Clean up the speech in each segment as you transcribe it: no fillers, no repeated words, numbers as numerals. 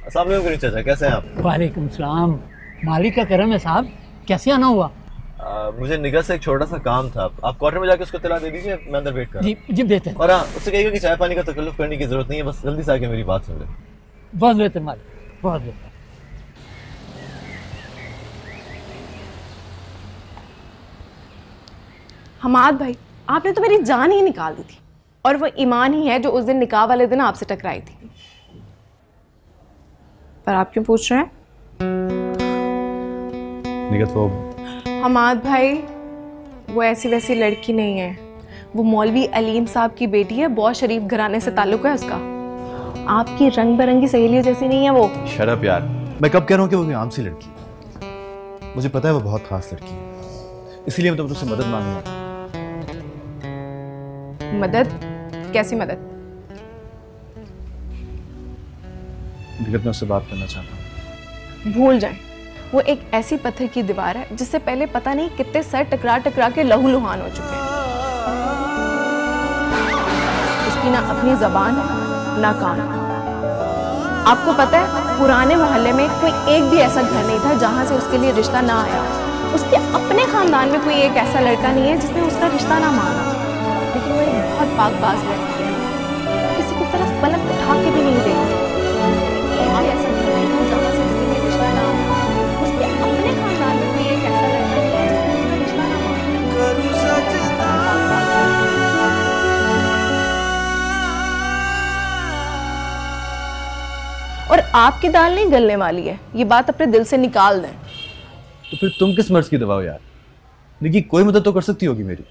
अस्सलाम वालेकुम चाचा, कैसे हैं आप? वालेकुम सलाम। मालिक का करम है साहब। कैसे आना हुआ? मुझे निगाह से एक छोटा सा काम था। आप क्वार्टर में जाके उसको इत्तला दे दीजिए, मैं अंदर वेट कर रहा हूं। जी बेहतर। और हाँ, उससे कहिएगा कि चाय पानी का तकल्लुफ करने की जरूरत नहीं है, बस जल्दी से आके मेरी बात सुन ले। बहुत बेहतर मालिक, बहुत बेहतर। हमाद भाई, आपने तो मेरी जान ही निकाल दी थी, और वो ईमान ही है जो उस दिन निकाह वाले दिन आपसे टकराई थी। पर आप क्यों पूछ रहे हैं? निगत वो हमाद भाई, वो ऐसी वैसी लड़की नहीं है। वो मौलवी अलीम साहब की बेटी है, बहुत शरीफ घराने से ताल्लुक है उसका। आपकी रंग बिरंगी सहेलियों जैसी नहीं है वो। शराब यार, मैं कब कह रहा हूँ कि वो कोई आम सी लड़की है। मुझे पता है वो बहुत खास लड़की है, इसीलिए मैं तुमसे मदद मांगूंगा। मदद? कैसी मदद? निगत, मैं उससे बात करना चाहता हूँ। भूल जाएं, वो एक ऐसी पत्थर की दीवार है जिससे पहले पता नहीं कितने सर टकरा टकरा के लहूलुहान हो चुके हैं। उसकी ना अपनी जबान है ना कान। आपको पता है, पुराने मोहल्ले में कोई एक भी ऐसा घर नहीं था जहां से उसके लिए रिश्ता ना आया। उसके अपने खानदान में कोई एक ऐसा लड़का नहीं है जिसने उसका रिश्ता ना मांगा। लेकिन वो एक बहुत पाकबाज लड़की है, किसी की तरफ पलक उठा के भी नहीं देखती। ऐसा घर नहीं है जहां से उसके लिए रिश्ता ना आया। उसके अपने खानदान में कोई एक ऐसा लड़का नहीं है जिसने उसका रिश्ता ना मांगा। और आपकी दाल नहीं गलने वाली है, ये बात अपने दिल से निकाल दें। तो फिर तुम किस मर्ज की दवा हो यार? निकी कोई मदद तो कर सकती होगी मेरी।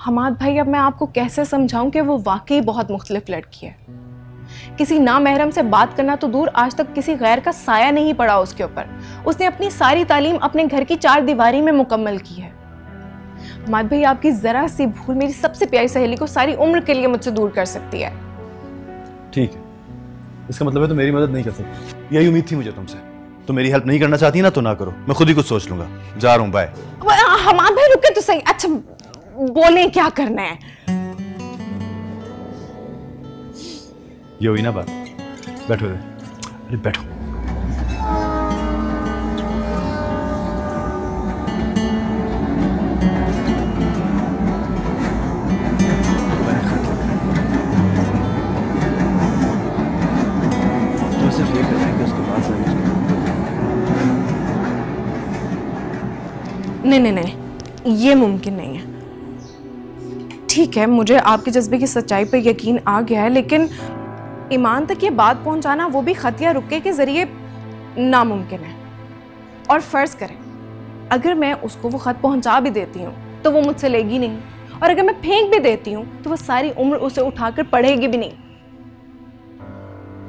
हमाद भाई, अब मैं आपको कैसे समझाऊं कि वो वाकई बहुत मुख्तलिफ लड़की है। किसी नामहरम से बात करना तो दूर, आज तक किसी गैर का साया नहीं पड़ा उसके ऊपर। उसने अपनी सारी तालीम अपने घर की चार दीवारी में मुकम्मल की है। हमाद भाई, आपकी जरा सी भूल मेरी सबसे प्यारी सहेली को सारी उम्र के लिए मुझसे दूर कर सकती है। ठीक है, इसका मतलब है तो मेरी मदद नहीं कर सकती। यही उम्मीद थी मुझे तुमसे। तुम मेरी हेल्प नहीं करना चाहती ना तो ना करो, मैं खुद ही कुछ सोच लूंगा। जा रहा हूँ, बाय। हमाद भाई रुके तो सही। अच्छा बोले क्या करना है? ये हुई ना बात। बैठो इधर। अरे बैठो। तो सिर्फ ये कर रहे हैं कि उसके पास आएंगे। नहीं, ये मुमकिन नहीं है। ठीक है, मुझे आपके जज्बे की सच्चाई पर यकीन आ गया है, लेकिन ईमान तक ये बात पहुंचाना, वो भी खत या रुक्के के जरिए, नामुमकिन है। और फर्ज करें अगर मैं उसको वो खत पहुंचा भी देती हूँ तो वो मुझसे लेगी नहीं, और अगर मैं फेंक भी देती हूँ तो वो सारी उम्र उसे उठाकर पढ़ेगी भी नहीं।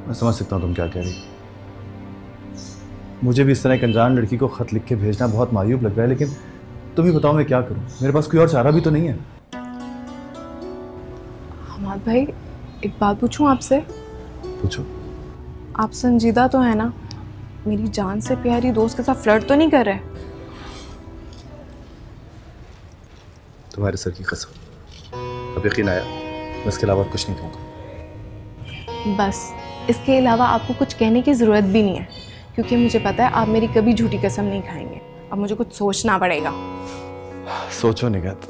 मैं समझ सकता हूँ तुम क्या कह रही हो। मुझे भी इस तरह एक अनजान लड़की को खत लिख के भेजना बहुत मायूब लग रहा है, लेकिन तुम ही बताओ मैं क्या करूँ। मेरे पास कोई और चारा भी तो नहीं है। हमाद भाई, एक बात पूछूं आपसे? पूछो। आप संजीदा तो है ना? मेरी जान से प्यारी दोस्त के साथ फ्लर्ट तो नहीं कर रहे? तुम्हारे सर की कसम, अब यकीन आया। मैं इसके अलावा कुछ नहीं कहूँगा। बस इसके अलावा आपको कुछ कहने की ज़रूरत भी नहीं है, क्योंकि मुझे पता है आप मेरी कभी झूठी कसम नहीं खाएंगे। अब मुझे कुछ सोचना पड़ेगा। सोचो निगत।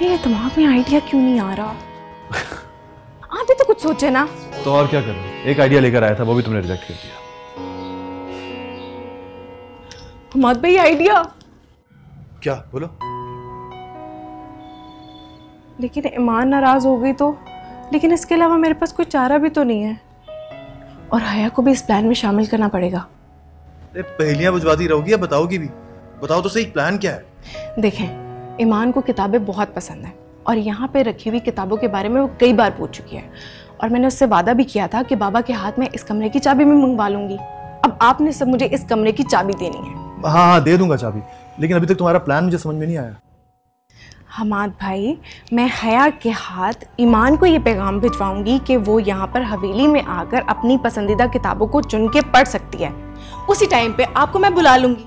मेरे दिमाग में आइडिया क्यों नहीं आ रहा? आप भी तो कुछ सोचे ना। तो और क्या करूं? एक आइडिया लेकर आया था, वो भी तुमने रिजेक्ट कर दिया। हमाद भाई, आइडिया? क्या? बोलो। लेकिन ईमान नाराज हो गई तो? लेकिन इसके अलावा मेरे पास कोई चारा भी तो नहीं है, और हया को भी इस प्लान में शामिल करना पड़ेगा। पहेलियां बुझवाती रहोगी या बताओगी भी? बताओ तो सही, प्लान क्या है? देखें, ईमान को किताबें बहुत पसंद हैं, और यहाँ पे रखी हुई किताबों के बारे में वो कई बार पूछ चुकी है, और मैंने उससे वादा भी किया था कि बाबा के हाथ में इस कमरे की चाबी मैं मंगवा लूंगी। अब आपने सब मुझे इस कमरे की चाबी देनी है। हाँ, दे दूंगा चाबी, लेकिन अभी तक तुम्हारा प्लान मुझे समझ में नहीं आया। हमाद भाई, मैं हया के हाथ ईमान को ये पैगाम भिजवाऊंगी कि वो यहाँ पर हवेली में आकर अपनी पसंदीदा किताबों को चुन के पढ़ सकती है। उसी टाइम पे आपको मैं बुला लूंगी।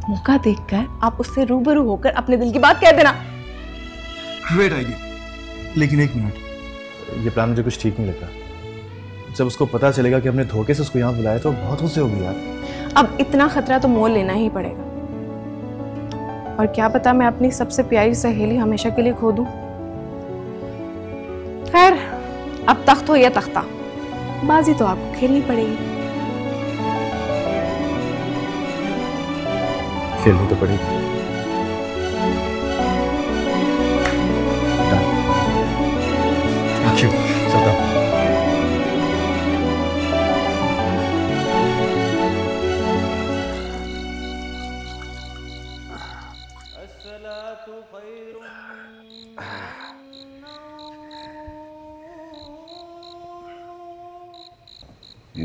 मौका देखकर आप उससे रूबरू होकर अपने दिल की बात कह देना। ग्रेट आइडिया, लेकिन एक मिनट, ये प्लान मुझे कुछ ठीक नहीं लग रहा। जब उसको पता चलेगा कि हमने धोखे से उसको यहाँ बुलाया तो बहुत गुस्से होगी यार। अब इतना खतरा तो मोल लेना ही पड़ेगा। और क्या पता मैं अपनी सबसे प्यारी सहेली हमेशा के लिए खो दूं। खैर, अब तख्त हो या तख्ता, बाजी तो आपको खेलनी पड़ेगी। खेलनी तो पड़ेगी। चलता हूँ।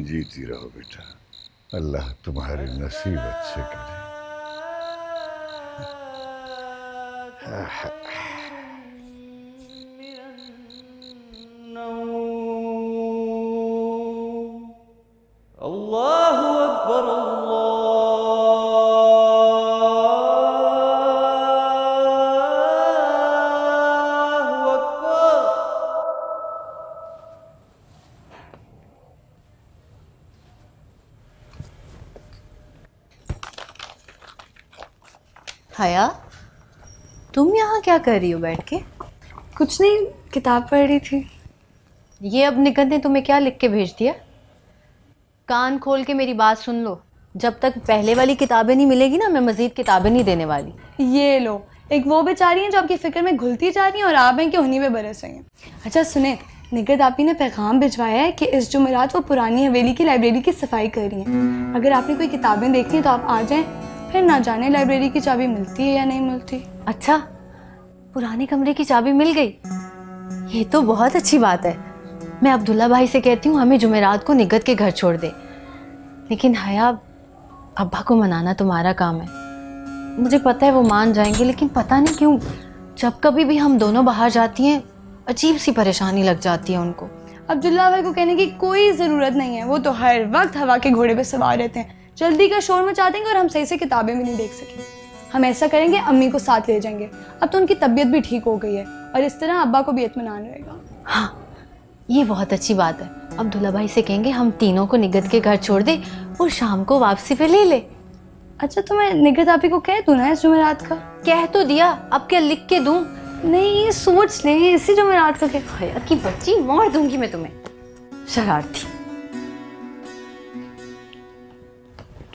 जीती रहो बेटा, अल्लाह तुम्हारे नसीब अच्छे करे। अल्लाहु अकबर, अल्लाहु अकबर। हया, तुम यहाँ क्या कर रही हो बैठ के? कुछ नहीं, किताब पढ़ रही थी। ये अब निगत ने तुम्हें क्या लिख के भेज दिया? कान खोल के मेरी बात सुन लो, जब तक पहले वाली किताबें नहीं मिलेगी ना, मैं मजीद किताबें नहीं देने वाली। ये लो, एक वो बेचारी हैं जो आपकी फिक्र में घुलती जा रही हैं और आप हैं कि उन्हीं में बरस रही हैं। अच्छा सुने, निगत आपी ने पैगाम भिजवाया है कि इस जुमेरात वो पुरानी हवेली की लाइब्रेरी की सफाई कर रही हैं। अगर आपने कोई किताबें देखनी है तो आप आ जाएं, फिर ना जाने लाइब्रेरी की चाबी मिलती है या नहीं मिलती। अच्छा, पुराने कमरे की चाबी मिल गई, ये तो बहुत अच्छी बात है। मैं अब्दुल्ला भाई से कहती हूँ हमें जुमेरात को निगत के घर छोड़ दे। लेकिन हया, अब्बा को मनाना तुम्हारा काम है। मुझे पता है वो मान जाएंगे, लेकिन पता नहीं क्यों जब कभी भी हम दोनों बाहर जाती हैं अजीब सी परेशानी लग जाती है उनको। अब्दुल्ला भाई को कहने की कोई ज़रूरत नहीं है, वो तो हर वक्त हवा के घोड़े पे सवार रहते हैं। जल्दी का शोर मचा देंगे और हम सही से किताबें भी नहीं देख सकेंगे। हम ऐसा करेंगे, अम्मी को साथ ले जाएंगे। अब तो उनकी तबीयत भी ठीक हो गई है और इस तरह अब्बा को भी इत्मीनान रहेगा। हाँ, ये बहुत अच्छी बात है। अब्दुल्ला भाई से कहेंगे हम तीनों को निगत के घर छोड़ दे और शाम को वापसी पे ले ले। अच्छा, तो मैं निगत आपी को कह दूँ ना इस जुमेरात का? कह तो दिया, अब क्या लिख के दूँ? नहीं, सोच ले, इसी जुमेरात का कह। हया की बच्ची, मार दूंगी मैं तुम्हें, शरारती।